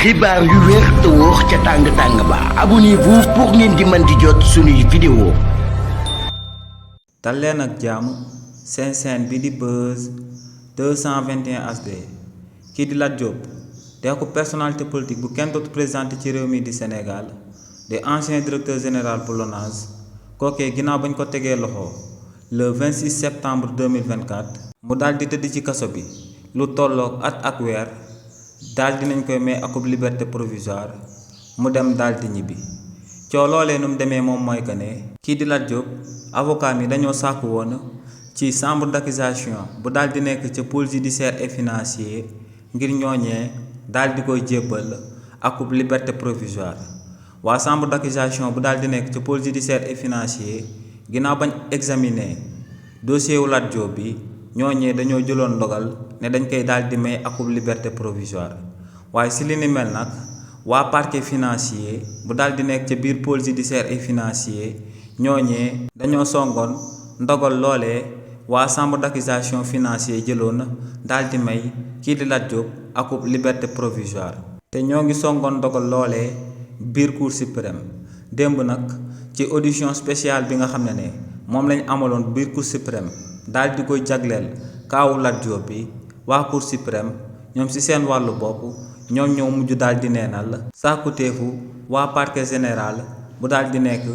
xibaar yu wér te wóor ca tàng ba abonnez-vous pour ngeen di mën di jot suñuy vidéo. dal leen ak jàmm seen chaîne bi di Buzz 221 HD kii di Lat Diop de ko personnalité politique bu kenn dootu présenté ci réew mi di Sénégal de ancien directeur général bu LONASE kookee ginnaaw bañ ko tegee loxo le 26 septembre 2024 mu daal di tëdd ci kaso bi lu tolloog at ak weer daal dinañ koy may akub liberté provisoire mu dem daal di ñibbi coow loolee nu mu demee moom mooy que ne kii di Lat Diop avocat mi dañoo sàkku woon ci chambre d'accusation bu daal di nekk ca pôle judiciaire et financier ngir ñooñee daal di koy jébbal akub liberté provisoire waa chambre d'accusation bu daal di nekk ca pôle judiciaire et financier ginnaaw bañ examiner dossier wu Lat Diop bi ñooñee dañoo jëloon ndogal ne dañ koy daal di may akub liberté provisoire waaye si li ni mel nag waa parquet financier bu daal di nekk ca biir pôle judiciaire et financier ñooñee dañoo songoon ndogal loolee waa chambre d'accusation financier jëloon daal di may kii di Lat Diop akub liberté provisoire te ñoo ngi songoon ndogal loolee biir cour suprême démb nag ci audition spéciale bi nga xam ne moom lañ amaloon biir cour suprême daal di koy jagleel kaawu Lat Diop bi waa cour suprême ñoom ci seen wàllu bopp ñoom ñoo mujj daal di neenal sàkkuteefu waa parquet général bu daal di nekk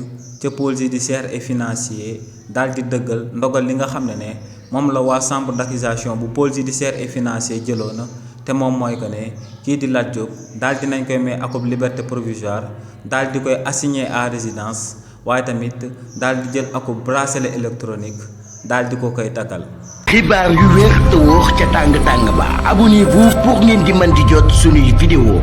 ca pôle judiciaire et financier daal di dëggal ndogal li nga xam ne moom la waa chambre d'accusation bu pôle judiciaire et financier jëloona te moom mooy que ne kii di Lat Diop daal di nañ koy may akub liberté provisoire daal di koy assigner à résidence waaye tamit daal di jël akub bracelet électronique daal di ko koy takkal. xibaar yu wér te wóor ca tàng ba abonnez-vous pour ngeen di mën di jot suñuy vidéo.